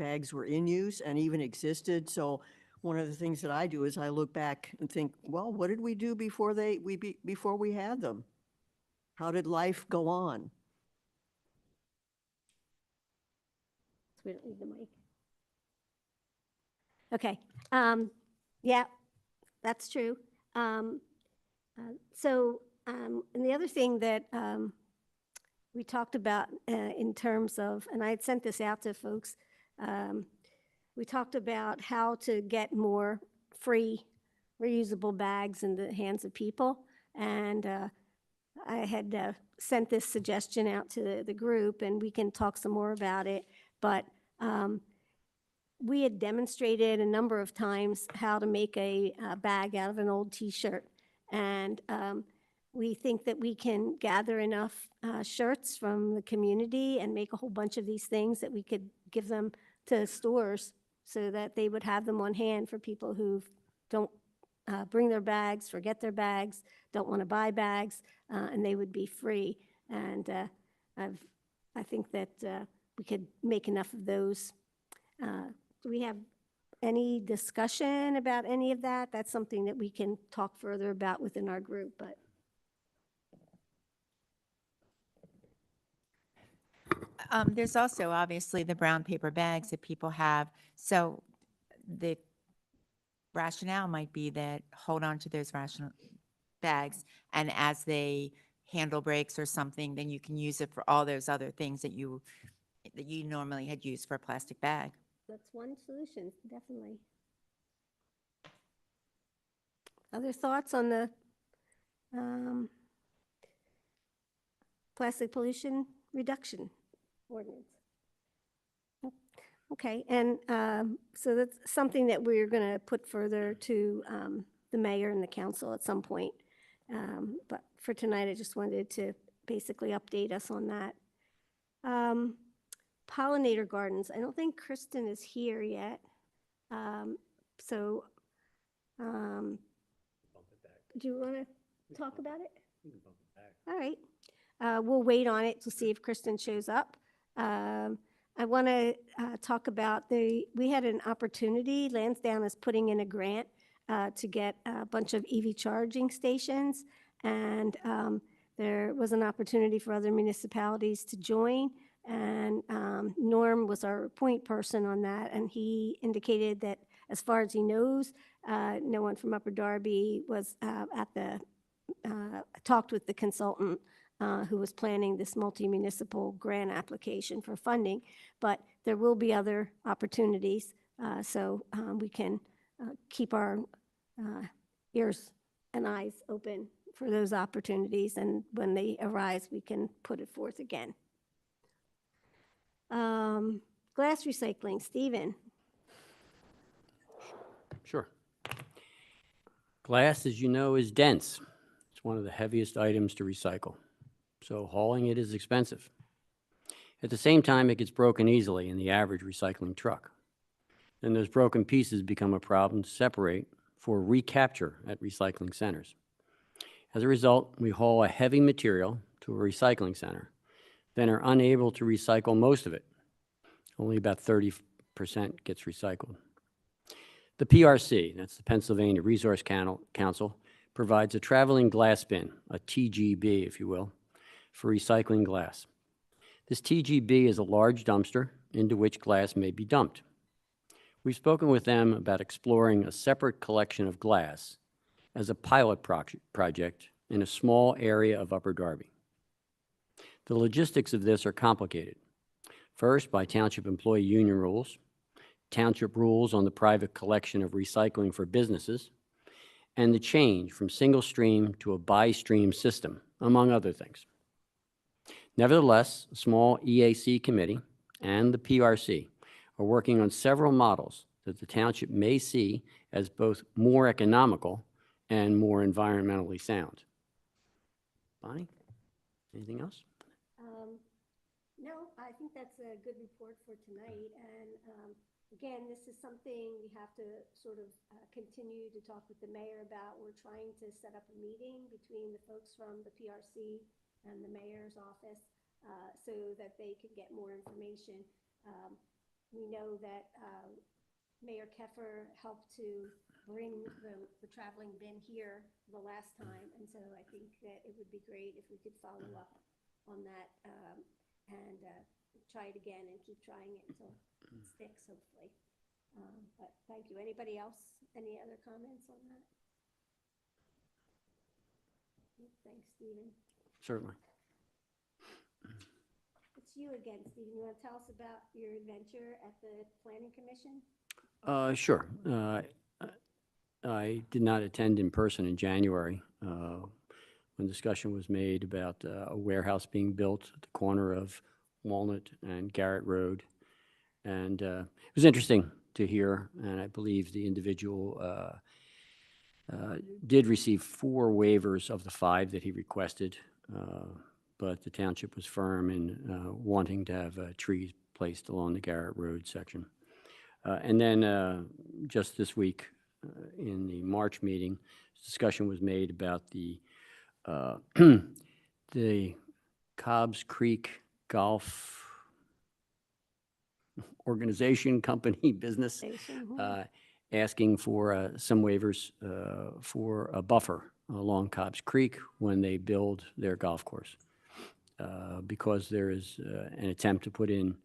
bags were in use and even existed. So one of the things that I do is I look back and think, well, what did we do before before we had them? How did life go on? So we don't need the mic. Okay. Yeah, that's true. And the other thing that we talked about in terms of, and I had sent this out to folks, we talked about how to get more free reusable bags in the hands of people. And I had sent this suggestion out to the group, and we can talk some more about it. But we had demonstrated a number of times how to make a bag out of an old T-shirt. And we think that we can gather enough shirts from the community and make a whole bunch of these things that we could give them to stores so that they would have them on hand for people who don't bring their bags, forget their bags, don't want to buy bags, and they would be free. And I think that we could make enough of those. Do we have any discussion about any of that? That's something that we can talk further about within our group, but. There's also obviously the brown paper bags that people have. So the rationale might be that hold on to those bags, and as they handle breaks or something, then you can use it for all those other things that you normally had used for a plastic bag. That's one solution, definitely. Other thoughts on the plastic pollution reduction ordinance? Okay, and so that's something that we're going to put further to the mayor and the council at some point. But for tonight, I just wanted to basically update us on that. Pollinator gardens. I don't think Kristen is here yet. Do you want to talk about it? All right. We'll wait on it to see if Kristen shows up. I want to talk about we had an opportunity. Lansdowne is putting in a grant to get a bunch of EV charging stations, and there was an opportunity for other municipalities to join. And Norm was our point person on that, and he indicated that as far as he knows, no one from Upper Darby was talked with the consultant who was planning this multi-municipal grant application for funding, but there will be other opportunities, so we can keep our ears and eyes open for those opportunities, and when they arise, we can put it forth again. Glass recycling, Stephen. Sure. Glass, as you know, is dense. It's one of the heaviest items to recycle, so hauling it is expensive. At the same time, it gets broken easily in the average recycling truck. Then those broken pieces become a problem to separate for recapture at recycling centers. As a result, we haul a heavy material to a recycling center, then are unable to recycle most of it. Only about 30% gets recycled. The PRC, that's the Pennsylvania Resource Council, provides a traveling glass bin, a TGB, if you will, for recycling glass. This TGB is a large dumpster into which glass may be dumped. We've spoken with them about exploring a separate collection of glass as a pilot project in a small area of Upper Darby. The logistics of this are complicated. First, by township employee union rules, township rules on the private collection of recycling for businesses, and the change from single stream to a bi-stream system, among other things. Nevertheless, a small EAC committee and the PRC are working on several models that the township may see as both more economical and more environmentally sound. Bonnie, anything else? No, I think that's a good report for tonight. And again, this is something we have to sort of continue to talk with the mayor about. We're trying to set up a meeting between the folks from the PRC and the mayor's office so that they can get more information. we know that Mayor Keffer helped to bring the traveling bin here the last time, and so I think that it would be great if we could follow up on that and try it again and keep trying it until it sticks, hopefully. But thank you. Anybody else? Any other comments on that? Thanks, Stephen. Certainly. It's you again, Stephen. You want to tell us about your adventure at the Planning Commission? Sure. I did not attend in person in January when discussion was made about a warehouse being built at the corner of Walnut and Garrett Road. And it was interesting to hear, and I believe the individual did receive 4 waivers of the 5 that he requested, but the township was firm in wanting to have trees placed along the Garrett Road section. And then just this week, in the March meeting, discussion was made about the the Cobb's Creek Golf Organization Company business, Station. asking for some waivers for a buffer along Cobb's Creek when they build their golf course, because there is an attempt to put in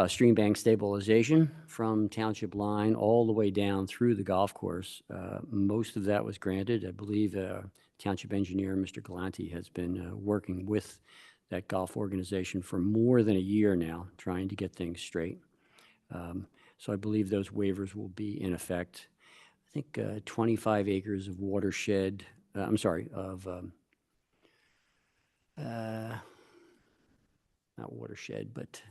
stream bank stabilization from Township Line all the way down through the golf course. Most of that was granted. I believe Township Engineer, Mr. Galanti, has been working with that golf organization for more than a year now, trying to get things straight. So I believe those waivers will be in effect. I think 25 acres of watershed, I'm sorry, of, not watershed, but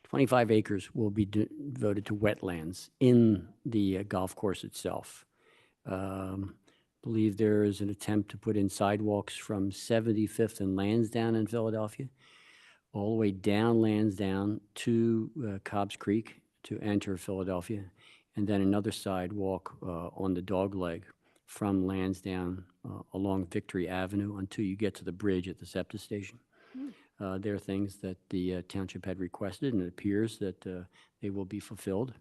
25 acres will be devoted to wetlands in the golf course itself. Believe there is an attempt to put in sidewalks from 75th and Lansdowne in Philadelphia, all the way down Lansdowne to Cobb's Creek to enter Philadelphia, and then another sidewalk on the dogleg from Lansdowne along Victory Avenue until you get to the bridge at the SEPTA station. There are things that the township had requested, and it appears that they will be fulfilled.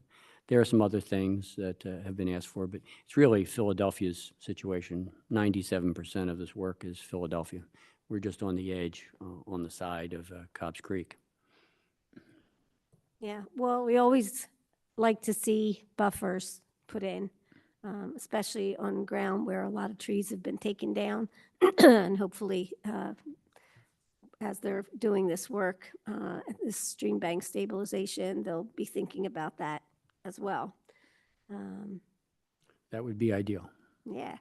There are some other things that have been asked for, but it's really Philadelphia's situation. 97% of this work is Philadelphia. We're just on the edge, on the side of Cobb's Creek. Yeah, well, we always like to see buffers put in, especially on ground where a lot of trees have been taken down. And hopefully, as they're doing this work, this stream bank stabilization, they'll be thinking about that as well. That would be ideal. Yeah.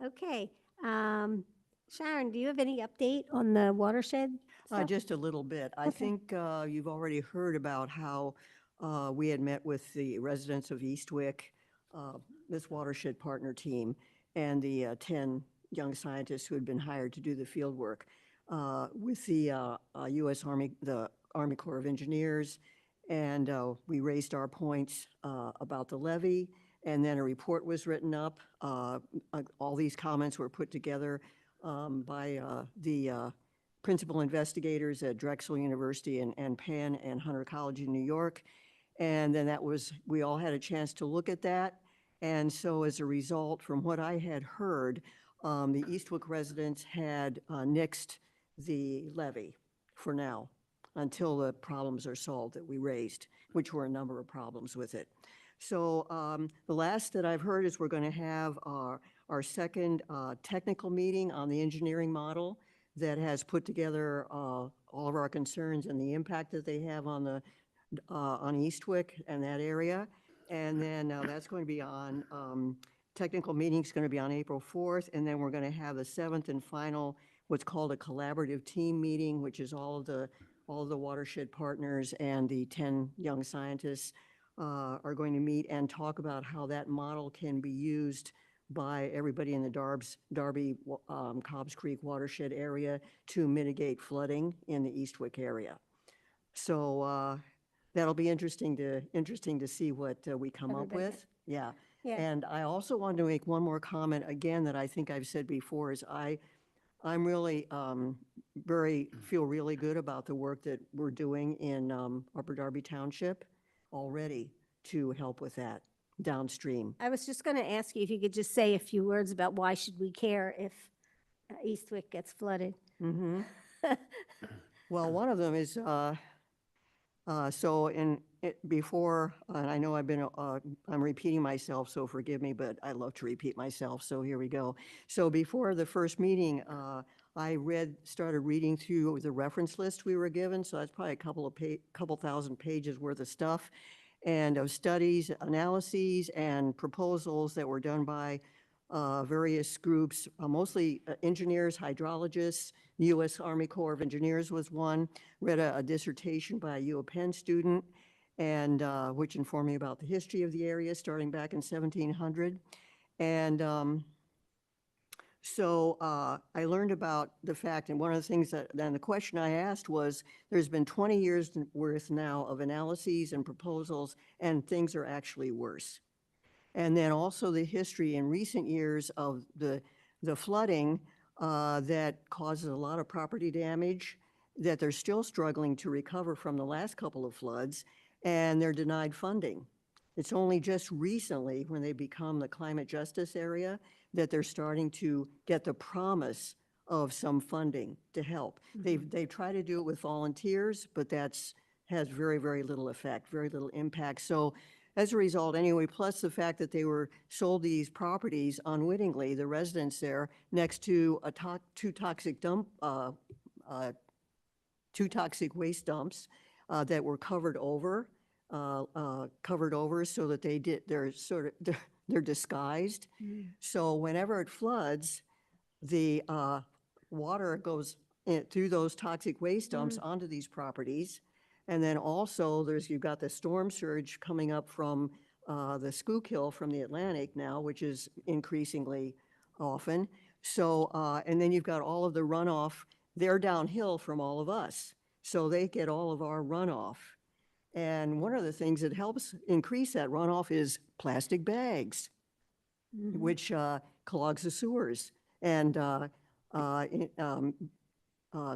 Okay. Sharon, do you have any update on the watershed stuff? Just a little bit. I Okay. think you've already heard about how we had met with the residents of Eastwick, this watershed partner team, and the 10 young scientists who had been hired to do the field work with the U.S. Army, the Army Corps of Engineers, and we raised our points about the levee, and then a report was written up. All these comments were put together by the principal investigators at Drexel University and Penn and Hunter College in New York. And then we all had a chance to look at that. And so as a result, from what I had heard, the Eastwick residents had nixed the levee for now until the problems are solved that we raised, which were a number of problems with it. So the last that I've heard is we're going to have our second technical meeting on the engineering model that has put together all of our concerns and the impact that they have on Eastwick and that area. And then that's going to be on, technical meeting's going to be on April 4th, and then we're going to have the 7th and final, what's called a collaborative team meeting, which is all of the watershed partners and the 10 young scientists are going to meet and talk about how that model can be used by everybody in the Darby, Cobb's Creek watershed area to mitigate flooding in the Eastwick area. So that'll be interesting to see what we come up Everybody. with. Yeah. Yeah. And I also wanted to make one more comment again that I think I've said before is I'm really feel really good about the work that we're doing in Upper Darby Township already to help with that downstream. I was just going to ask you if you could just say a few words about why should we care if Eastwick gets flooded? Mm-hmm. Well, one of them is, so before, and I know I'm repeating myself, so forgive me, but I love to repeat myself, so here we go. So before the first meeting, I started reading through the reference list we were given, so that's probably a couple thousand pages worth of stuff, and of studies, analyses, and proposals that were done by various groups, mostly engineers, hydrologists. The U.S. Army Corps of Engineers was one. Read a dissertation by a U of Penn student, and which informed me about the history of the area starting back in 1700. And so I learned about the fact, and one of the things then the question I asked was, there's been 20 years worth now of analyses and proposals, and things are actually worse. And then also the history in recent years of the flooding that causes a lot of property damage, that they're still struggling to recover from the last couple of floods, and they're denied funding. It's only just recently, when they become the climate justice area, that they're starting to get the promise of some funding to help. They've tried to do it with volunteers, but has very, very little effect, very little impact. So as a result, anyway, plus the fact that they were sold these properties unwittingly, the residents there, next to two toxic waste dumps that were covered over so that they're disguised. So whenever it floods, the water goes through those toxic waste dumps onto these properties. And then also you've got the storm surge coming up from the Schuylkill from the Atlantic now, which is increasingly often. So, and then you've got all of the runoff, they're downhill from all of us. So they get all of our runoff. And one of the things that helps increase that runoff is plastic bags, which clogs the sewers and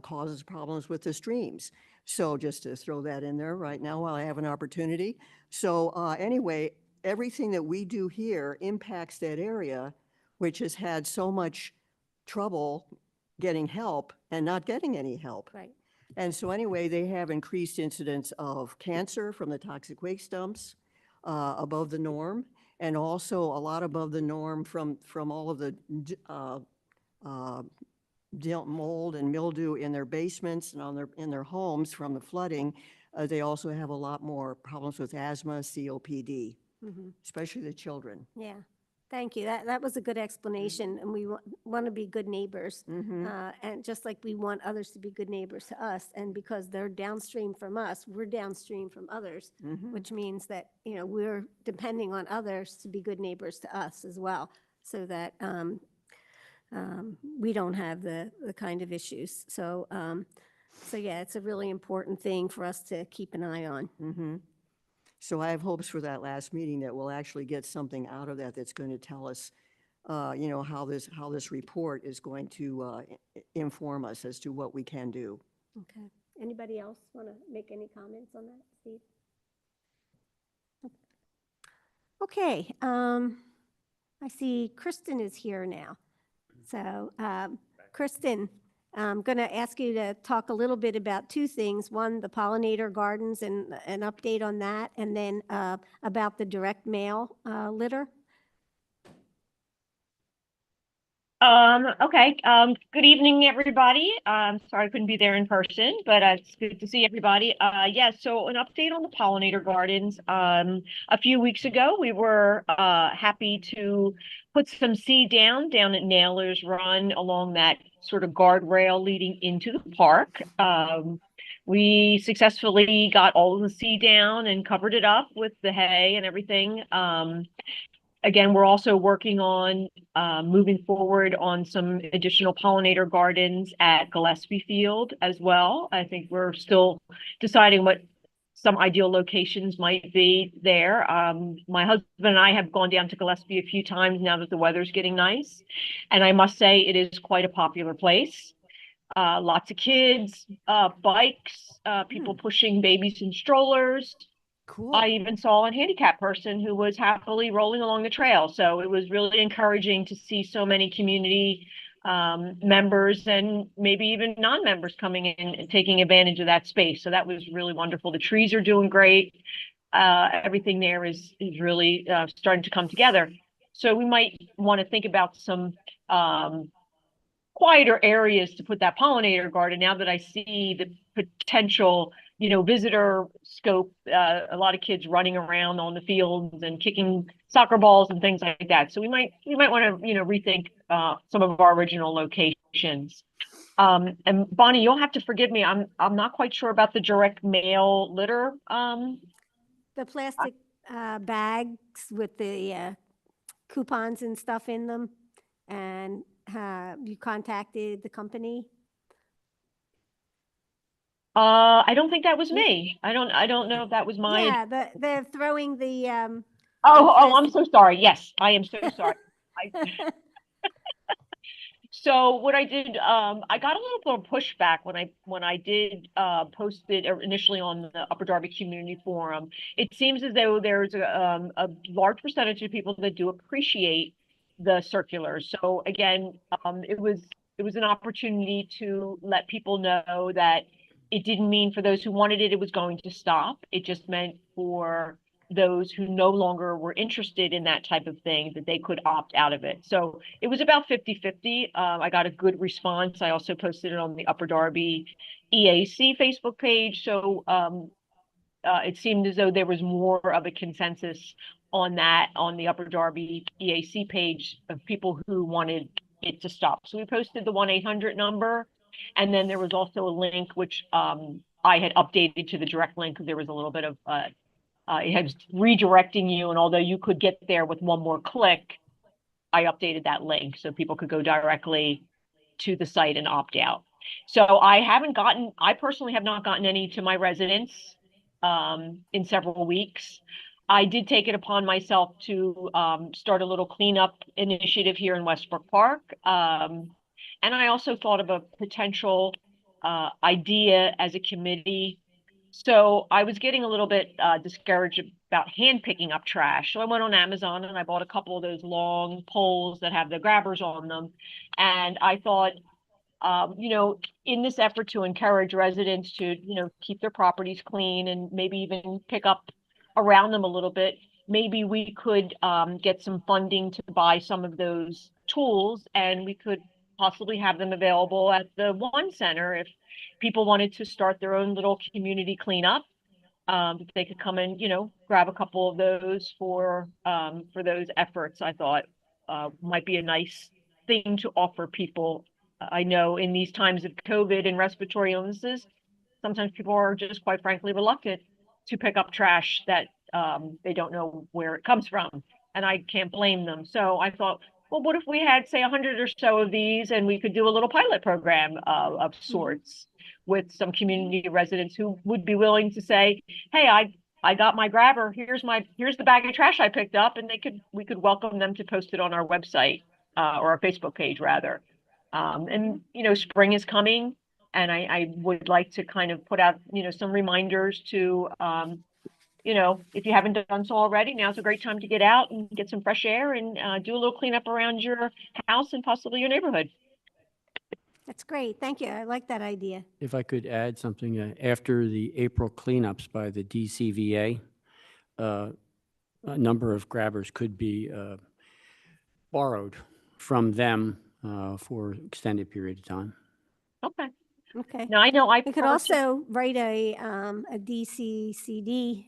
causes problems with the streams. So just to throw that in there right now while I have an opportunity. So anyway, everything that we do here impacts that area, which has had so much trouble getting help and not getting any help. Right. And so anyway, they have increased incidence of cancer from the toxic waste dumps above the norm, and also a lot above the norm from all of the mold and mildew in their basements and in their homes from the flooding. They also have a lot more problems with asthma, COPD, especially the children. Yeah. Thank you. That was a good explanation, and we want to be good neighbors, and just like we want others to be good neighbors to us, and because they're downstream from us, we're downstream from others, which means that we're depending on others to be good neighbors to us as well, so that we don't have the kind of issues. So yeah, it's a really important thing for us to keep an eye on. So I have hopes for that last meeting that we'll actually get something out of that that's going to tell us, how this report is going to inform us as to what we can do. Okay. Anybody else want to make any comments on that, Steve? Okay. I see Kristen is here now. So, Kristen, I'm going to ask you to talk a little bit about two things. One, the pollinator gardens and an update on that, and then about the direct mail litter. Okay. Good evening, everybody. Sorry I couldn't be there in person, but it's good to see everybody. Yeah, so an update on the pollinator gardens. A few weeks ago, we were happy to put some seed down at Nailers Run along that sort of guardrail leading into the park. We successfully got all of the seed down and covered it up with the hay and everything. Again, we're also working on moving forward on some additional pollinator gardens at Gillespie Field as well. I think we're still deciding what some ideal locations might be there. My husband and I have gone down to Gillespie a few times now that the weather's getting nice. And I must say it is quite a popular place. Lots of kids, bikes, people pushing babies in strollers. Cool. I even saw a handicapped person who was happily rolling along the trail. So it was really encouraging to see so many community members and maybe even non-members coming in and taking advantage of that space. So that was really wonderful. The trees are doing great. Everything there is really starting to come together. So we might want to think about some quieter areas to put that pollinator garden now that I see the potential, visitor scope, a lot of kids running around on the fields and kicking soccer balls and things like that. So we might want to, rethink some of our original locations. And Bonnie, you'll have to forgive me. I'm not quite sure about the direct mail litter. The plastic bags with the coupons and stuff in them, and you contacted the company? I don't think that was me. I don't know if that was my. Yeah, they're throwing the I'm so sorry. Yes, I am so sorry. So what I did, I got a little bit of pushback when I did post it initially on the Upper Darby Community Forum. It seems as though there's a large percentage of people that do appreciate the circulars. So again, it was an opportunity to let people know that it didn't mean for those who wanted it, it was going to stop. It just meant for those who no longer were interested in that type of thing, that they could opt out of it. So it was about 50-50. I got a good response. I also posted it on the Upper Darby EAC Facebook page. So it seemed as though there was more of a consensus on that on the Upper Darby EAC page of people who wanted it to stop. So we posted the 1-800 number. And then there was also a link, which I had updated to the direct link because there was a little bit of it has redirecting you, and although you could get there with one more click, I updated that link so people could go directly to the site and opt out. So I personally have not gotten any to my residents in several weeks. I did take it upon myself to start a little cleanup initiative here in Westbrook Park. And I also thought of a potential idea as a committee. So I was getting a little bit discouraged about hand picking up trash. So I went on Amazon and I bought a couple of those long poles that have the grabbers on them. And I thought, in this effort to encourage residents to, keep their properties clean and maybe even pick up around them a little bit, maybe we could get some funding to buy some of those tools, and we could possibly have them available at the One Center if people wanted to start their own little community cleanup. They could come and, grab a couple of those for those efforts. I thought might be a nice thing to offer people. I know in these times of COVID and respiratory illnesses, sometimes people are just quite frankly reluctant to pick up trash that they don't know where it comes from. And I can't blame them. So I thought, well, what if we had, say, 100 or so of these, and we could do a little pilot program of sorts with some community residents who would be willing to say, hey, I got my grabber. Here's the bag of trash I picked up, and we could welcome them to post it on our website or our Facebook page rather. And spring is coming, and I would like to kind of put out some reminders to if you haven't done so already, now's a great time to get out and get some fresh air and do a little cleanup around your house and possibly your neighborhood. That's great. Thank you. I like that idea. If I could add something, after the April cleanups by the DCVA, a number of grabbers could be borrowed from them for extended period of time. Okay. Okay. Now I know We could also write a DCCD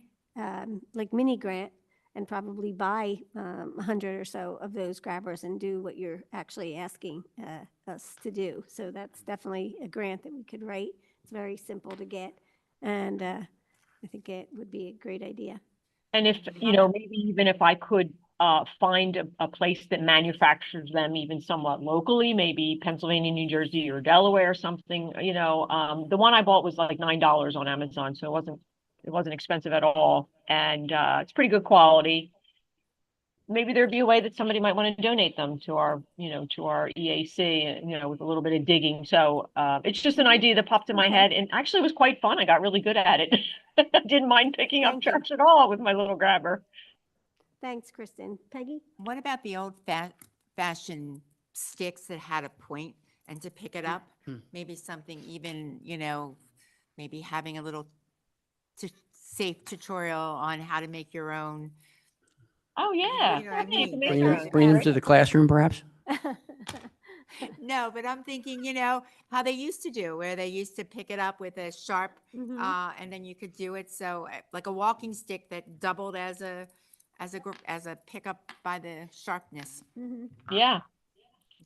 like mini grant and probably buy 100 or so of those grabbers and do what you're actually asking us to do. So that's definitely a grant that we could write. It's very simple to get, and I think it would be a great idea. And if, maybe even if I could find a place that manufactures them even somewhat locally, maybe Pennsylvania, New Jersey, or Delaware or something, the one I bought was like $9 on Amazon. So it It wasn't expensive at all, and it's pretty good quality. Maybe there'd be a way that somebody might want to donate them to our, to our EAC, with a little bit of digging. So it's just an idea that popped in my Okay. head, and actually it was quite fun. I got really good at it. I didn't mind picking up Thank you. trash at all with my little grabber. Thanks, Kristen. Peggy? What about the old fashioned sticks that had a point and to pick it up? Maybe something even, maybe having a little safe tutorial on how to make your own. Oh yeah. You know what I Yeah, you can mean? make your own. Bring them to the classroom, perhaps? No, but I'm thinking, how they used to do, where they used to pick it up with a sharp, Mhm. and then you could do it. So like a walking stick that doubled as a pickup by the sharpness. Mhm. Yeah.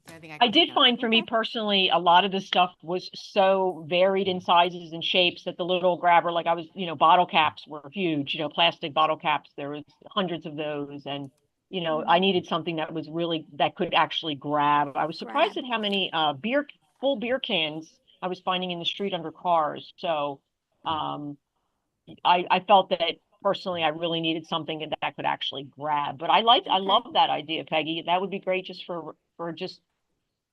So I think I could did pick up. find for me Okay. personally, a lot of the stuff was so varied in sizes and shapes that the little grabber, like I was, bottle caps were huge, plastic bottle caps. There was hundreds of those. And, I needed something that was really, that could actually grab. I was surprised Grab. at how many full beer cans I was finding in the street under cars. So I felt that personally, I really needed something that could actually grab. But I Okay. love that idea, Peggy. That would be great just for just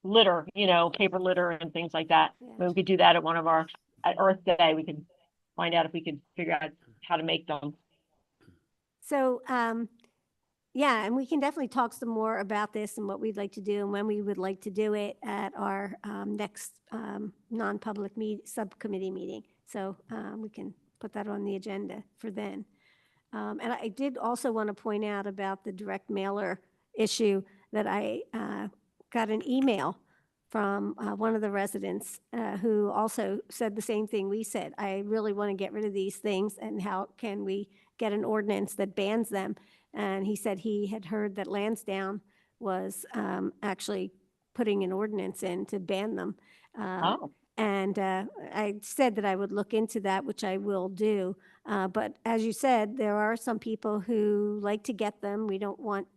litter, paper litter and things like that. Yeah. Maybe we could do that at one of our, at Earth Day, we could find out if we could figure out how to make them. So, yeah, and we can definitely talk some more about this and what we'd like to do and when we would like to do it at our next non-public subcommittee meeting. So we can put that on the agenda for then. And I did also want to point out about the direct mailer issue that I got an email from one of the residents who also said the same thing we said. I really want to get rid of these things, and how can we get an ordinance that bans them? And he said he had heard that Lansdowne was actually putting an ordinance in to ban them. Oh, And I said that I would look into that, which I will do. But as you said, there are some people who like to get them. We don't want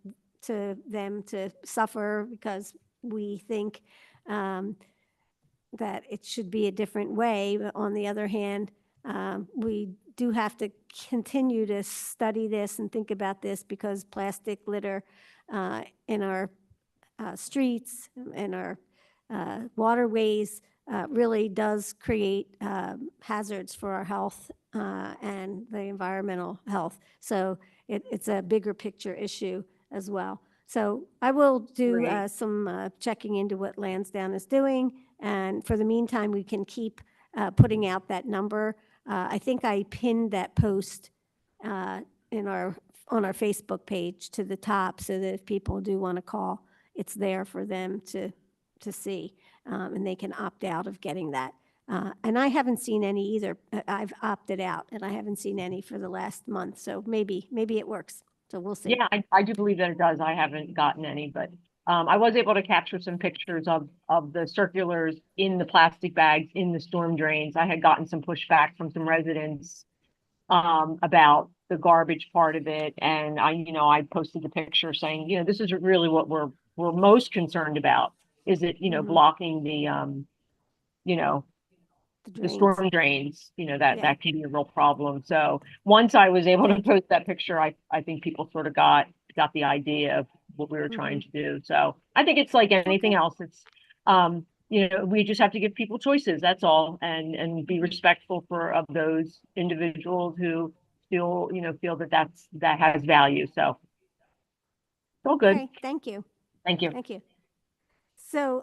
them to suffer because we think that it should be a different way. But on the other hand, we do have to continue to study this and think about this, because plastic litter in our streets and our waterways really does create hazards for our health and the environmental health. So it's a bigger picture issue as well. So I will do Great. some checking into what Lansdowne is doing, and for the meantime, we can keep putting out that number. I think I pinned that post on our Facebook page to the top, so that if people do want to call, it's there for them to see, and they can opt out of getting that. And I haven't seen any either. I've opted out, and I haven't seen any for the last month. So maybe it works. So we'll see. yeah, I do believe that it does. I haven't gotten any, but I was able to capture some pictures of the circulars in the plastic bags in the storm drains. I had gotten some pushback from some residents about the garbage part of it, and I posted the picture saying, this is really what we're most concerned about. Is it blocking the the drains. storm drains, that Yeah. can be a real problem. So once I was able to post that picture, I think people sort of got the idea of what we were trying to do. So I think it's like anything else. It's, we just have to give people choices. That's all. And be respectful of those individuals who feel that has value. So it's all good. Okay, thank you. Thank you. Thank you. So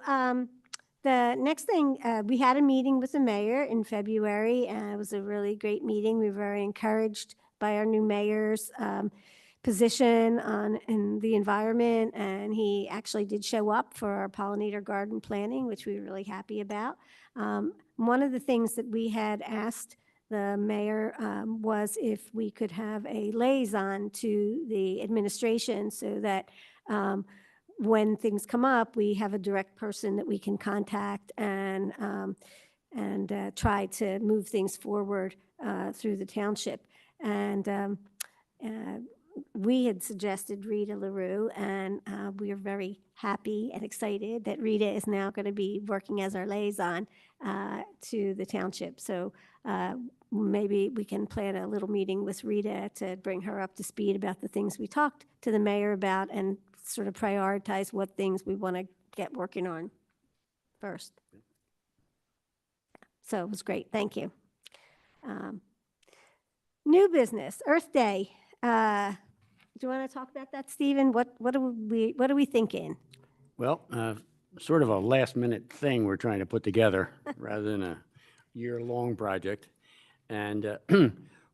the next thing, we had a meeting with the mayor in February, and it was a really great meeting. We were very encouraged by our new mayor's position in the environment, and he actually did show up for our pollinator garden planning, which we were really happy about. One of the things that we had asked the mayor was if we could have a liaison to the administration, so that when things come up, we have a direct person that we can contact and try to move things forward through the township. And we had suggested Rita LaRue, and we are very happy and excited that Rita is now going to be working as our liaison to the township. So maybe we can plan a little meeting with Rita to bring her up to speed about the things we talked to the mayor about and sort of prioritize what things we want to get working on first. So it was great. Thank you. New business, Earth Day. Do you want to talk about that, Stephen? What are we thinking? Well, sort of a last-minute thing we're trying to put together rather than a year-long project. And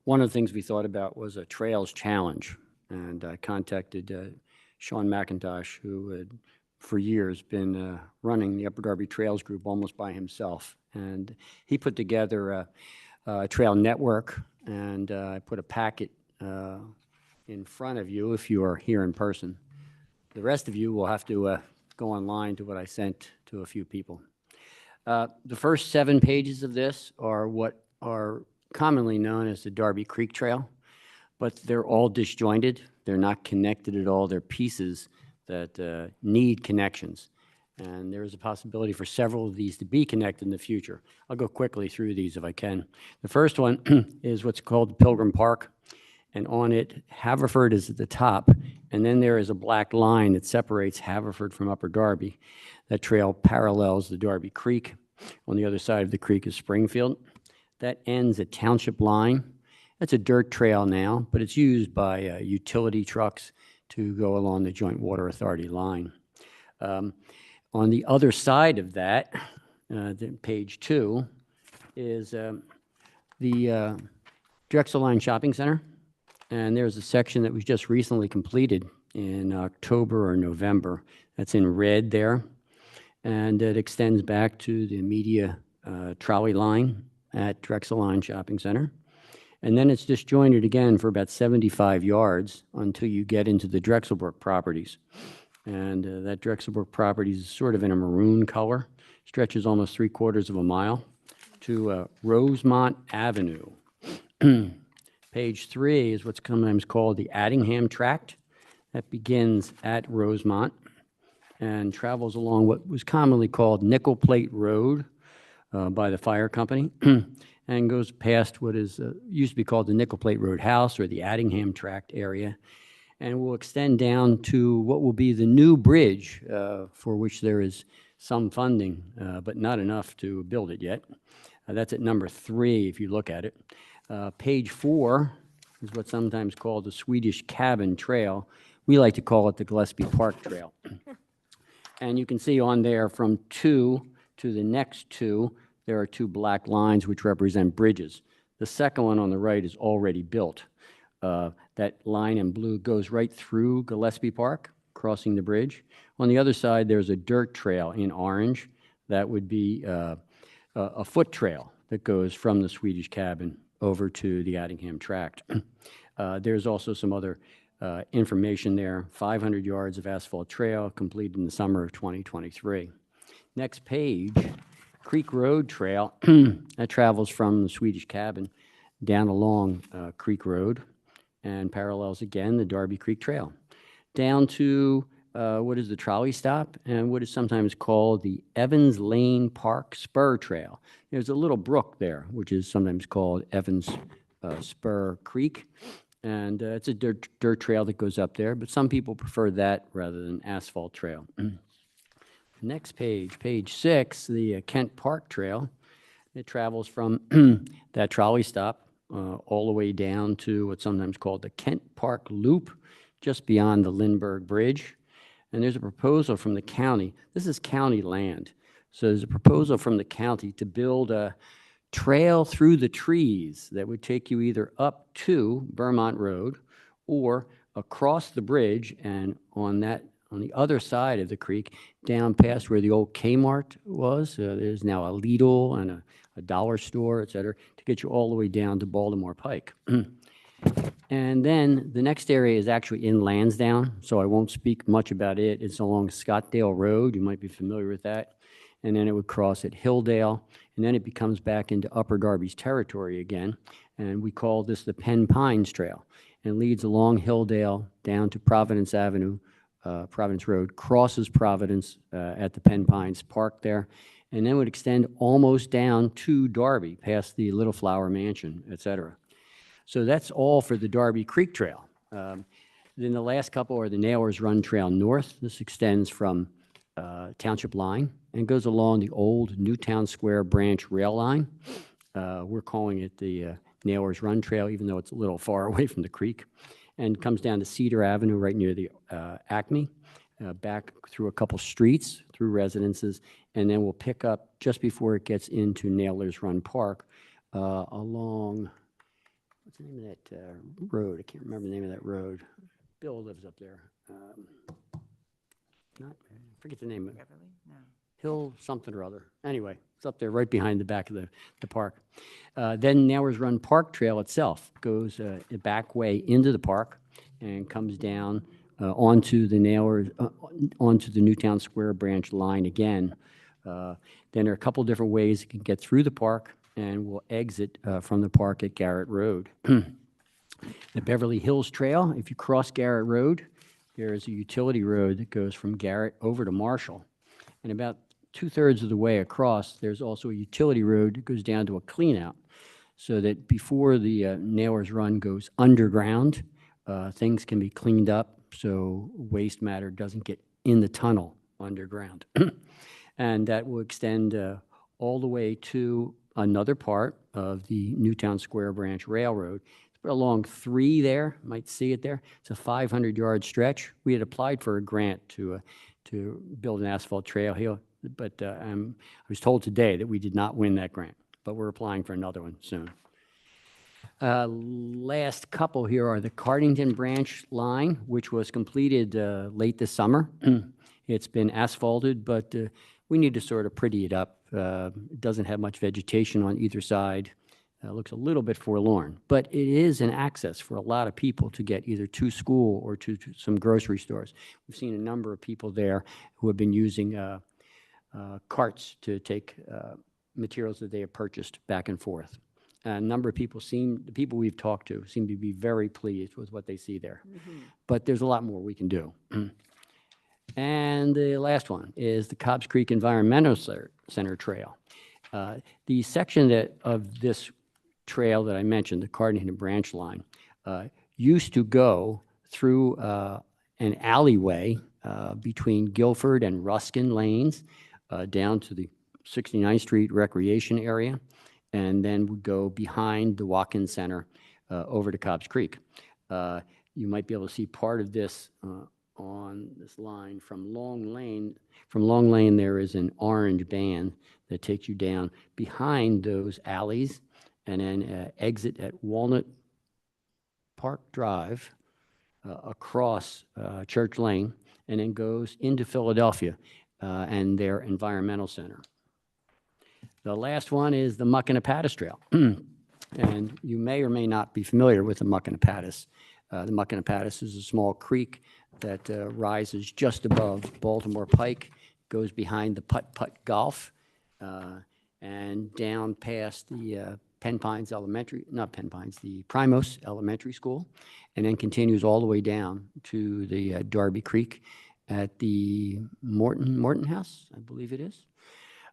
one of the things we thought about was a trails challenge. And I contacted Sean McIntosh, who had for years been running the Upper Darby Trails Group almost by himself. And he put together a trail network, and I put a packet in front of you if you are here in person. The rest of you will have to go online to what I sent to a few people. The first 7 pages of this are what are commonly known as the Darby Creek Trail, but they're all disjointed. They're not connected at all. They're pieces that need connections. And there is a possibility for several of these to be connected in the future. I'll go quickly through these if I can. The first one is what's called the Pilgrim Park. And on it, Haverford is at the top. And then there is a black line that separates Haverford from Upper Darby. That trail parallels the Darby Creek. On the other side of the creek is Springfield. That ends at Township Line. That's a dirt trail now, but it's used by utility trucks to go along the Joint Water Authority line. On the other side of that, page 2, is the Drexel Line Shopping Center. And there's a section that was just recently completed in October or November. That's in red there. And it extends back to the media trolley line at Drexel Line Shopping Center. And then it's disjointed again for about 75 yards until you get into the Drexelbrook properties. And that Drexelbrook properties is sort of in a maroon color, stretches almost 3/4 of a mile to Rosemont Avenue. Page 3 is what's sometimes called the Addingham Tract. That begins at Rosemont and travels along what was commonly called Nickel Plate Road by the fire company and goes past what is used to be called the Nickel Plate Road House or the Addingham Tract area, and will extend down to what will be the new bridge for which there is some funding, but not enough to build it yet. That's at number 3 if you look at it. Page 4 is what's sometimes called the Swedish Cabin Trail. We like to call it the Gillespie Park Trail. And you can see on there from 2 to the next 2, there are 2 black lines which represent bridges. The second one on the right is already built. That line in blue goes right through Gillespie Park, crossing the bridge. On the other side, there's a dirt trail in orange. That would be a foot trail that goes from the Swedish Cabin over to the Addingham Tract. There's also some other information there. 500 yards of asphalt trail completed in the summer of 2023. Next page, Creek Road Trail. That travels from the Swedish Cabin down along Creek Road and parallels again the Darby Creek Trail down to what is the trolley stop and what is sometimes called the Evans Lane Park Spur Trail. There's a little brook there, which is sometimes called Evans Spur Creek, and it's a dirt trail that goes up there, but some people prefer that rather than asphalt trail. Next page, page 6, the Kent Park Trail. It travels from that trolley stop all the way down to what's sometimes called the Kent Park Loop, just beyond the Lindbergh Bridge. And there's a proposal from the county. This is county land. So there's a proposal from the county to build a trail through the trees that would take you either up to Vermont Road or across the bridge and on the other side of the creek down past where the old Kmart was. There's now a Lidl and a dollar store, et cetera, to get you all the way down to Baltimore Pike. And then the next area is actually in Lansdowne, so I won't speak much about it. It's along Scottdale Road. You might be familiar with that. And then it would cross at Hilldale, and then it becomes back into Upper Darby's territory again. And we call this the Penn Pines Trail. and leads along Hilldale down to Providence Avenue, Providence Road, crosses Providence at the Penn Pines Park there, and then would extend almost down to Darby, past the Little Flower Mansion, et cetera. So that's all for the Darby Creek Trail. Then the last couple are the Nailers Run Trail North. This extends from Township Line and goes along the old Newtown Square branch rail line. We're calling it the Nailers Run Trail, even though it's a little far away from the creek, and comes down to Cedar Avenue right near the Acme, back through a couple streets, through residences, and then we'll pick up just before it gets into Nailers Run Park along, what's the name of that road? I can't remember the name of that road. Bill lives up there. I forget the name of it. Beverly? No. Hill something or other. Anyway, it's up there right behind the back of the park. Then Nailers Run Park Trail itself goes a back way into the park and comes down onto the onto the Newtown Square branch line again. Then there are a couple different ways you can get through the park, and we'll exit from the park at Garrett Road. The Beverly Hills Trail, if you cross Garrett Road, there is a utility road that goes from Garrett over to Marshall. And about 2/3 of the way across, there's also a utility road that goes down to a cleanout, so that before the Nailers Run goes underground, things can be cleaned up so waste matter doesn't get in the tunnel underground. And that will extend all the way to another part of the Newtown Square Branch Railroad. It's along 3 there, might see it there. It's a 500-yard stretch. We had applied for a grant to build an asphalt trail here, but I was told today that we did not win that grant, but we're applying for another one soon. Last couple here are the Cardington branch line, which was completed late this summer. It's been asphalted, but we need to sort of pretty it up. It doesn't have much vegetation on either side. Looks a little bit forlorn, but it is an access for a lot of people to get either to school or to some grocery stores. We've seen a number of people there who have been using carts to take materials that they have purchased back and forth. A number of people the people we've talked to seem to be very pleased with what they see there. But there's a lot more we can do. And the last one is the Cobbs Creek Environmental Center Trail. The section of this trail that I mentioned, the Cardington branch line, used to go through an alleyway between Guilford and Ruskin lanes down to the 69th Street Recreation area, and then would go behind the Watkins Center over to Cobbs Creek. You might be able to see part of this on this line from Long Lane. From Long Lane, there is an orange band that takes you down behind those alleys and then exit at Walnut Park Drive across Church Lane, and then goes into Philadelphia and their environmental center. The last one is the Muckinapattis Trail. And you may or may not be familiar with the Muckinapattis. The Muckinapattis is a small creek that rises just above Baltimore Pike, goes behind the Putt-Putt Golf, and down past the Penn Pines Elementary, not Penn Pines, the Primos Elementary School, and then continues all the way down to the Darby Creek at the Morton House, I believe it is.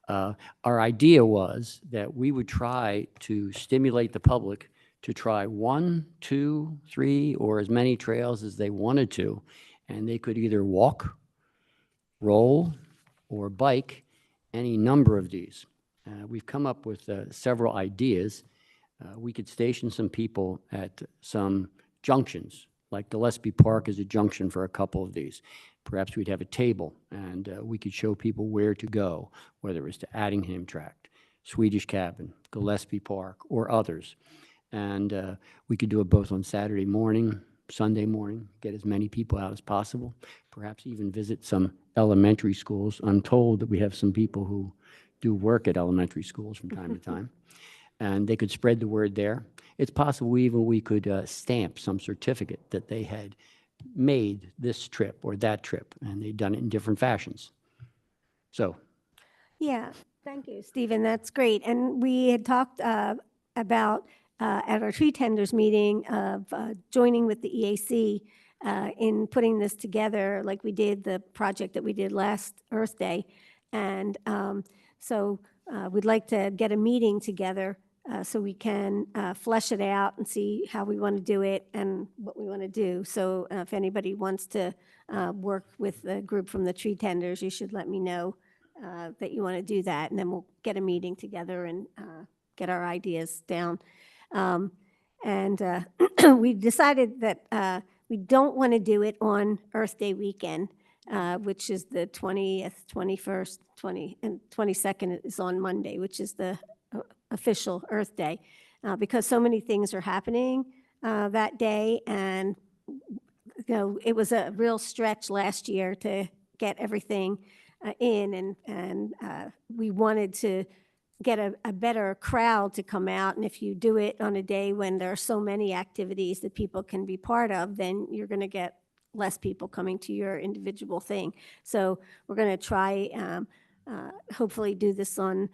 Our idea was that we would try to stimulate the public to try 1, 2, 3, or as many trails as they wanted to, and they could either walk, roll, or bike any number of these. We've come up with several ideas. We could station some people at some junctions, like Gillespie Park is a junction for a couple of these. Perhaps we'd have a table, and we could show people where to go, whether it's to Addingham Tract, Swedish Cabin, Gillespie Park, or others. And we could do it both on Saturday morning, Sunday morning, get as many people out as possible, perhaps even visit some elementary schools. I'm told that we have some people who do work at elementary schools from time to time, and they could spread the word there. It's possible we could stamp some certificate that they had made this trip or that trip, and they'd done it in different fashions. So, Yeah, thank you, Stephen. That's great. And we had talked about at our tree tenders meeting of joining with the EAC in putting this together, like we did the project that we did last Earth Day. And so we'd like to get a meeting together so we can flesh it out and see how we want to do it and what we want to do. So if anybody wants to work with the group from the tree tenders, you should let me know that you want to do that, and then we'll get a meeting together and get our ideas down. We decided that we don't want to do it on Earth Day weekend, which is the 20th, 21st, 20, and 22nd is on Monday, which is the official Earth Day, because so many things are happening that day. And, you know, it was a real stretch last year to get everything in, and we wanted to get a better crowd to come out. And if you do it on a day when there are so many activities that people can be part of, then you're going to get less people coming to your individual thing. So we're going to try, hopefully do this on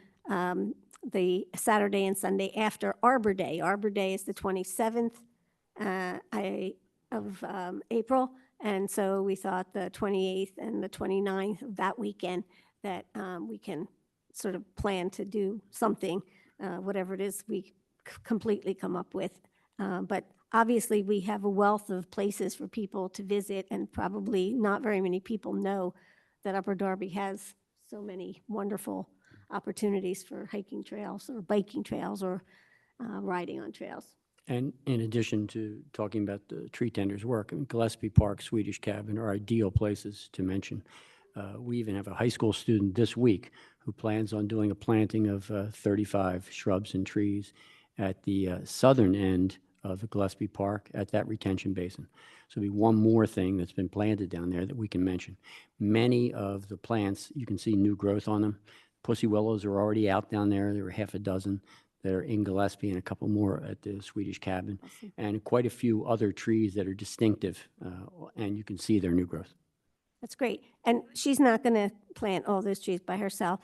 the Saturday and Sunday after Arbor Day. Arbor Day is the 27th of April. And so we thought the 28th and the 29th of that weekend that we can sort of plan to do something, whatever it is we completely come up with. But obviously, we have a wealth of places for people to visit, and probably not very many people know that Upper Darby has so many wonderful opportunities for hiking trails or biking trails or riding on trails. And in addition to talking about the tree tenders' work, I mean, Gillespie Park, Swedish Cabin are ideal places to mention. We even have a high school student this week who plans on doing a planting of 35 shrubs and trees at the southern end of the Gillespie Park at that retention basin. So it'll be one more thing that's been planted down there that we can mention. Many of the plants, you can see new growth on them. Pussy willows are already out down there. There were half a dozen that are in Gillespie and a couple more at the Swedish Cabin, and quite a few other trees that are distinctive, and you can see their new growth. That's great. And she's not going to plant all those trees by herself.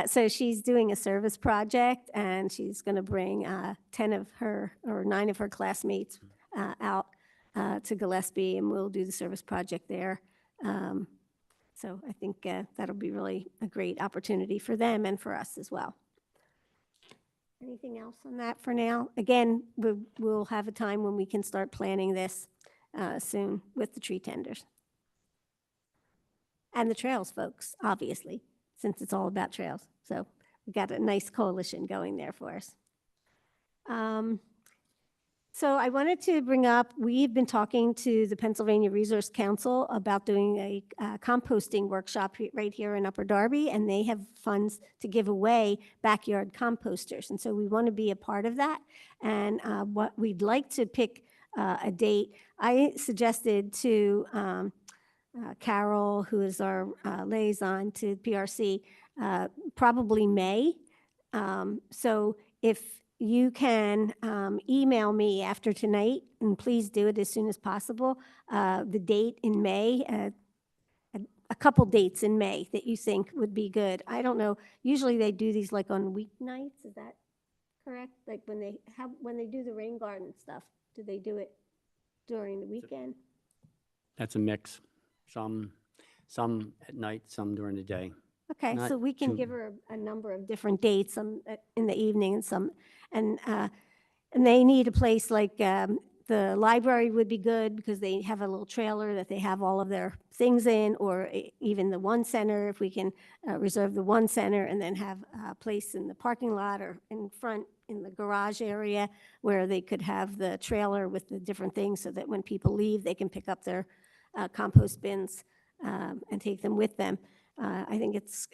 So she's doing a service project, and she's going to bring 10 of her or 9 of her classmates out to Gillespie, and we'll do the service project there. So I think that'll be really a great opportunity for them and for us as well. Anything else on that for now? Again, we'll have a time when we can start planning this soon with the tree tenders. And the trails folks, obviously, since it's all about trails. So we got a nice coalition going there for us. So I wanted to bring up, we've been talking to the Pennsylvania Resource Council about doing a composting workshop right here in Upper Darby, and they have funds to give away backyard composters. And so we want to be a part of that. And what we'd like to pick a date, I suggested to Carol, who is our liaison to PRC, probably May. So if you can email me after tonight, and please do it as soon as possible, the date in May, a couple dates in May that you think would be good. I don't know, usually they do these like on weeknights, is that correct? Like when they do the rain garden stuff, do they do it during the weekend? That's a mix. Some at night, some during the day. Okay, Not so we can too- give her a number of different dates, some in the evening and some, and they need a place like the library would be good because they have a little trailer that they have all of their things in, or even the one center, if we can reserve the one center and then have a place in the parking lot or in front in the garage area where they could have the trailer with the different things so that when people leave, they can pick up their compost bins and take them with them. I think it's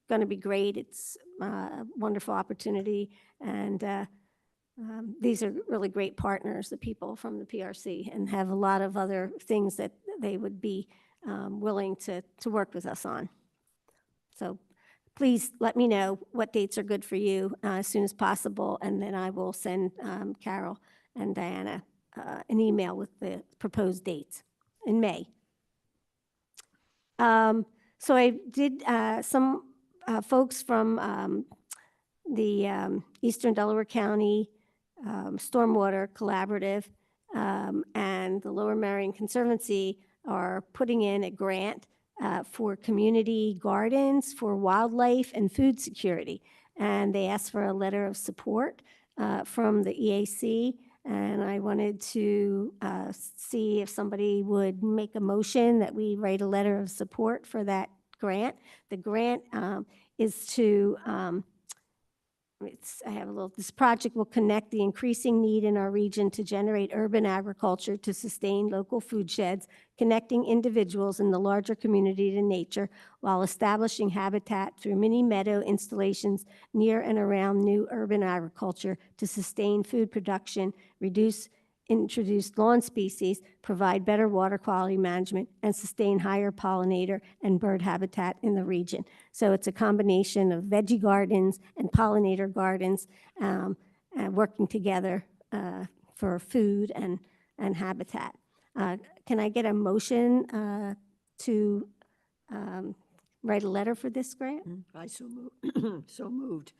going to be great. It's a wonderful opportunity, and these are really great partners, the people from the PRC, and have a lot of other things that they would be willing to work with us on. So please let me know what dates are good for you as soon as possible, and then I will send Carol and Diana an email with the proposed dates in May. So I did, some folks from the Eastern Delaware County Stormwater Collaborative and the Lower Merion Conservancy are putting in a grant for community gardens for wildlife and food security. And they asked for a letter of support from the EAC. And I wanted to see if somebody would make a motion that we write a letter of support for that grant. The grant is to this project will connect the increasing need in our region to generate urban agriculture to sustain local food sheds, connecting individuals in the larger community to nature while establishing habitat through mini meadow installations near and around new urban agriculture to sustain food production, introduce lawn species, provide better water quality management, and sustain higher pollinator and bird habitat in the region. So it's a combination of veggie gardens and pollinator gardens working together for food and habitat. Can I get a motion to write a letter for this grant? I so moved. So moved.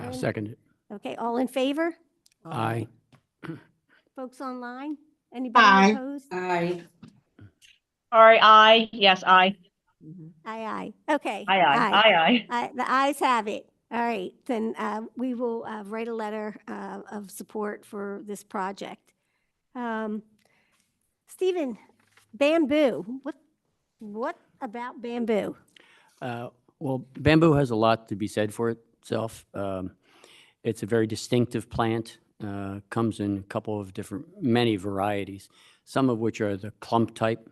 I'll second it. Okay, all in favor? Aye. Folks online? Anybody Aye. opposed? Aye. Sorry, aye. Yes, aye. Mhm. Aye, aye. Okay. Aye, aye. Aye. The ayes have it. All right, then we will write a letter of support for this project. Stephen, bamboo. What about bamboo? Well, bamboo has a lot to be said for itself. It's a very distinctive plant. Comes in a couple of many varieties, some of which are the clump type,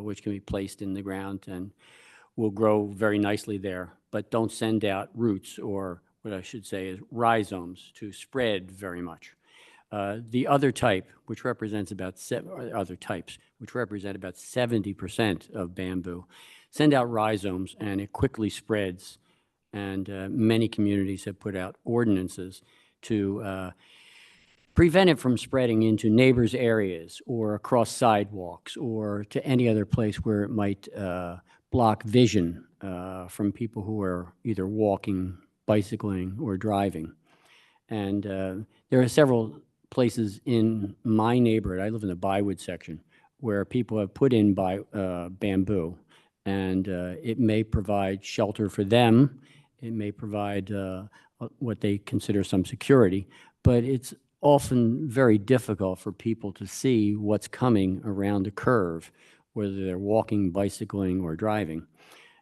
which can be placed in the ground and will grow very nicely there, but don't send out roots, or what I should say is rhizomes, to spread very much. The other type, which represents about other types, which represent about 70% of bamboo, send out rhizomes and it quickly spreads. And many communities have put out ordinances to prevent it from spreading into neighbors' areas or across sidewalks or to any other place where it might block vision from people who are either walking, bicycling, or driving. And there are several places in my neighborhood, I live in the Bywood section, where people have put in bamboo, and it may provide shelter for them. It may provide what they consider some security, but it's often very difficult for people to see what's coming around a curve, whether they're walking, bicycling, or driving.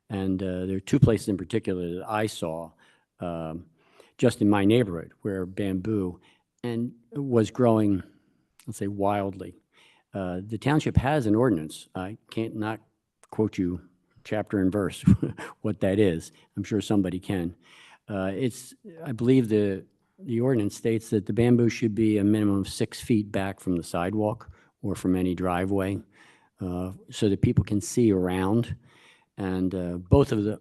And there are two places in particular that I saw just in my neighborhood where bamboo was growing, let's say, wildly. The township has an ordinance. I can't not quote you chapter and verse what that is. I'm sure somebody can. I believe the ordinance states that the bamboo should be a minimum of 6 feet back from the sidewalk or from any driveway so that people can see around. And both of the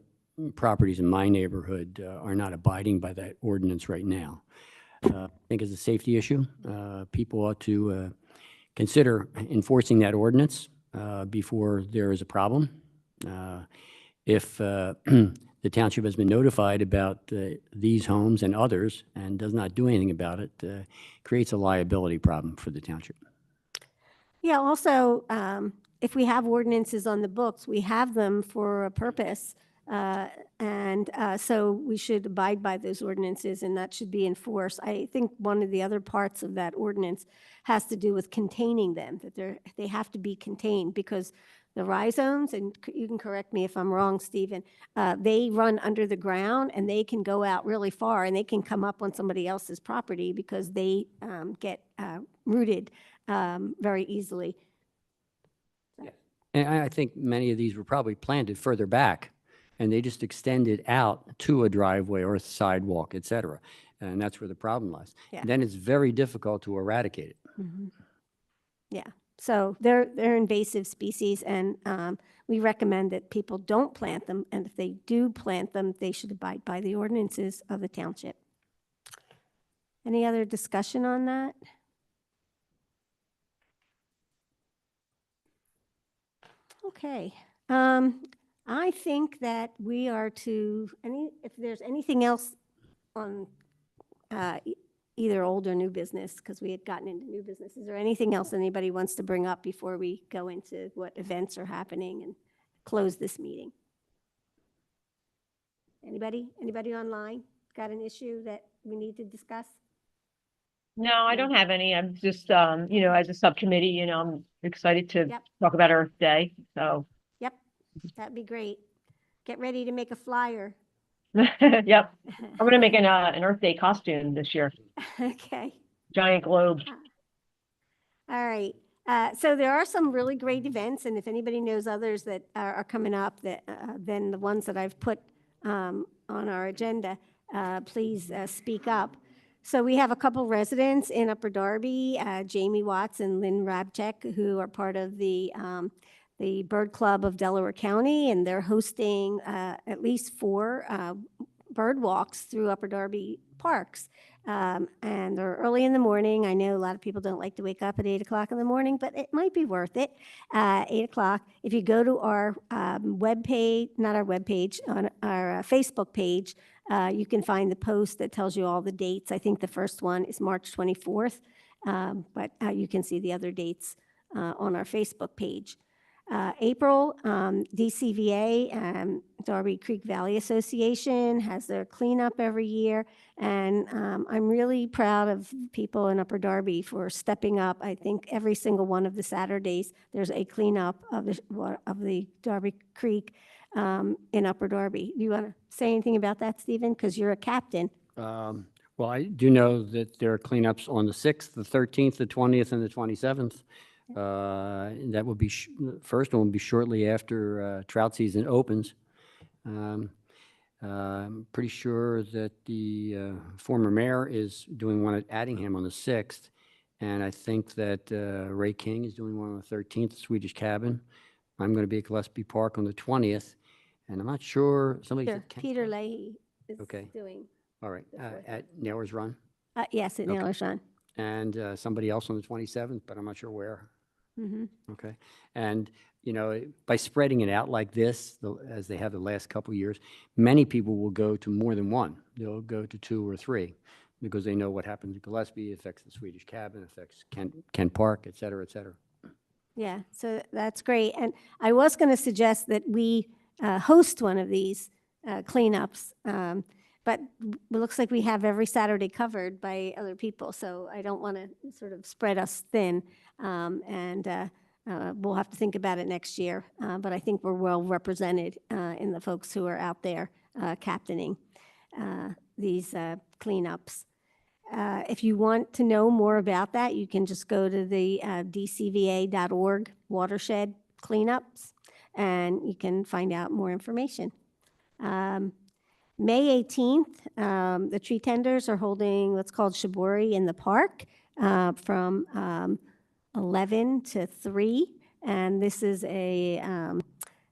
properties in my neighborhood are not abiding by that ordinance right now. I think it's a safety issue. People ought to consider enforcing that ordinance before there is a problem. If the township has been notified about these homes and others and does not do anything about it, creates a liability problem for the township. Yeah, also, if we have ordinances on the books, we have them for a purpose. So we should abide by those ordinances, and that should be enforced. I think one of the other parts of that ordinance has to do with containing them, that they have to be contained, because the rhizomes, and you can correct me if I'm wrong, Stephen, they run under the ground and they can go out really far and they can come up on somebody else's property because they get rooted very easily. And I think many of these were probably planted further back, and they just extended out to a driveway or a sidewalk, et cetera. And that's where the problem lies. Yeah. Then it's very difficult to eradicate it. Mm-hmm. Yeah. So they're invasive species, and we recommend that people don't plant them, and if they do plant them, they should abide by the ordinances of the township. Any other discussion on that? Okay. I think that we are if there's anything else on either old or new business, because we had gotten into new business. Is there anything else anybody wants to bring up before we go into what events are happening and close this meeting? Anybody online got an issue that we need to discuss? No, I don't have any. I'm just, as a subcommittee, I'm excited to Yep. talk about Earth Day. So, Yep, that'd be great. Get ready to make a flyer. yep. I'm gonna make an Earth Day costume this year. Okay. Giant globe. All right. So there are some really great events, and if anybody knows others that are coming up that than the ones that I've put on our agenda, please speak up. So we have a couple residents in Upper Darby, Jamie Watts and Lynn Rabchek, who are part of the Bird Club of Delaware County, and they're hosting at least 4 bird walks through Upper Darby parks. And they're early in the morning. I know a lot of people don't like to wake up at 8 o'clock in the morning, but it might be worth it. 8 o'clock. If you go to our webpage, not our webpage, on our Facebook page, you can find the post that tells you all the dates. I think the first one is March 24th, but you can see the other dates on our Facebook page. April, DCVA, Darby Creek Valley Association, has their cleanup every year. And I'm really proud of people in Upper Darby for stepping up. I think every single one of the Saturdays, there's a cleanup of the Darby Creek in Upper Darby. Do you want to say anything about that, Stephen? Because you're a captain. Well, I do know that there are cleanups on the 6th, the 13th, the 20th, and the 27th. That will be, first one will be shortly after trout season opens. I'm pretty sure that the former mayor is doing one at Addingham on the 6th. And I think that Ray King is doing one on the 13th, Swedish Cabin. I'm going to be at Gillespie Park on the 20th. And I'm not sure, somebody said Kent Peter Park? Leahy is Okay. doing. All right, the fourth. at Nailers Run. Yes, at Okay. Nailers Run. And somebody else on the 27th, but I'm not sure where. Mm-hmm. Okay. And, by spreading it out like this, as they have the last couple of years, many people will go to more than one. They'll go to 2 or 3 because they know what happens at Gillespie, affects the Swedish Cabin, affects Kent Park, et cetera, et cetera. Yeah, so that's great. And I was going to suggest that we host one of these cleanups, but it looks like we have every Saturday covered by other people, so I don't want to sort of spread us thin. We'll have to think about it next year, but I think we're well represented in the folks who are out there captaining these cleanups. If you want to know more about that, you can just go to the dcva.org watershed cleanups, and you can find out more information. May 18th, the tree tenders are holding what's called Shibori in the park from 11 to 3, and this is a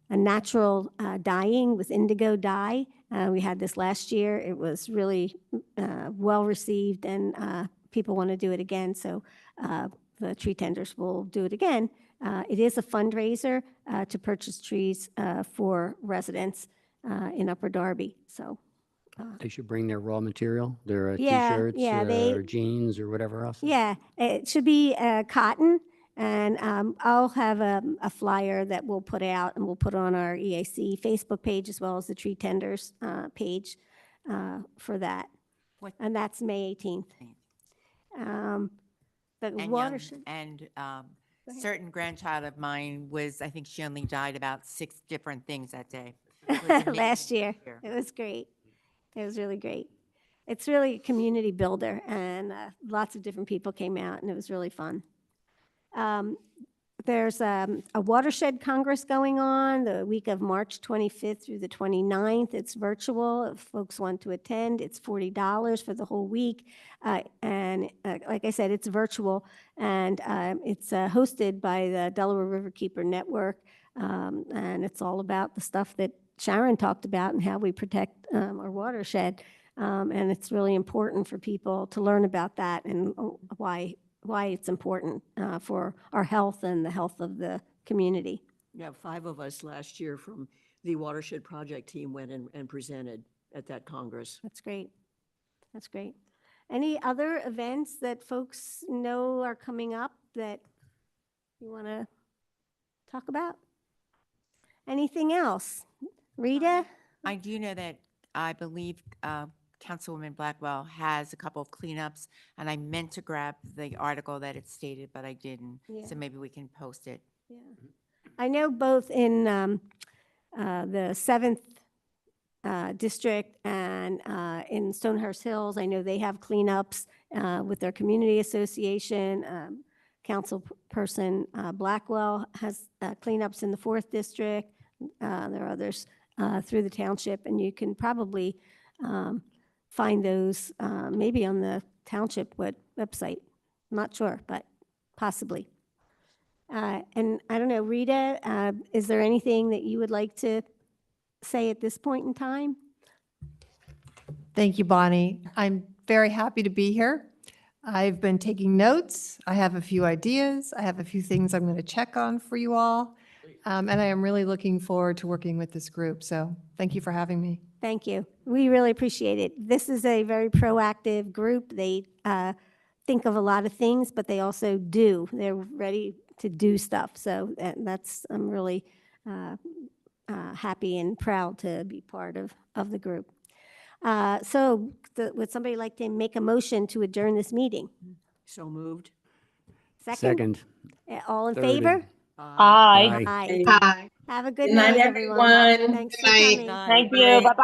natural dyeing with indigo dye. We had this last year. It was really well received, and people want to do it again, so the tree tenders will do it again. It is a fundraiser to purchase trees for residents in Upper Darby, so. They should bring their raw material, their Yeah, T-shirts yeah, or jeans or whatever else. Yeah, it should be cotton, and I'll have a flyer that we'll put out, and we'll put on our EAC Facebook page as well as the Tree Tenders page for that. What- And that's May 18th. But And watershed, and ahead. certain grandchild of mine I think she only dyed about 6 different things that day. It was amazing last to year, hear. it was great. It was really great. It's really a community builder, and lots of different people came out, and it was really fun. There's a watershed congress going on the week of March 25th through the 29th. It's virtual. If folks want to attend, it's $40 for the whole week. And like I said, it's virtual, and it's hosted by the Delaware Riverkeeper Network. And it's all about the stuff that Sharon talked about and how we protect our watershed. And it's really important for people to learn about that and why it's important for our health and the health of the community. Yeah, 5 of us last year from the Watershed Project team went and presented at that Congress. That's great. That's great. Any other events that folks know are coming up that you want to talk about? Anything else? Rita? I do know that I believe Councilwoman Blackwell has a couple of cleanups, and I meant to grab the article that it stated, but I didn't. Yeah. So maybe we can post it. Yeah. I know both in the 7th district and in Stonehurst Hills, I know they have cleanups with their community association. Councilperson Blackwell has cleanups in the 4th district. There are others through the township, and you can probably find those maybe on the township website. I'm not sure, but possibly. And I don't know, Rita, is there anything that you would like to say at this point in time? Thank you, Bonnie. I'm very happy to be here. I've been taking notes. I have a few ideas. I have a few things I'm going to check on for you all. And I am really looking forward to working with this group. So thank you for having me. Thank you. We really appreciate it. This is a very proactive group. They think of a lot of things, but they also do. They're ready to do stuff. So I'm really happy and proud to be part of the group. Would somebody like to make a motion to adjourn this meeting? So moved. Second? All in Thirded. favor? Aye. Aye. Aye. Hi. Have a good Good night, night, everyone. everyone. Thanks for Good night. coming. Thank you. Bye-bye.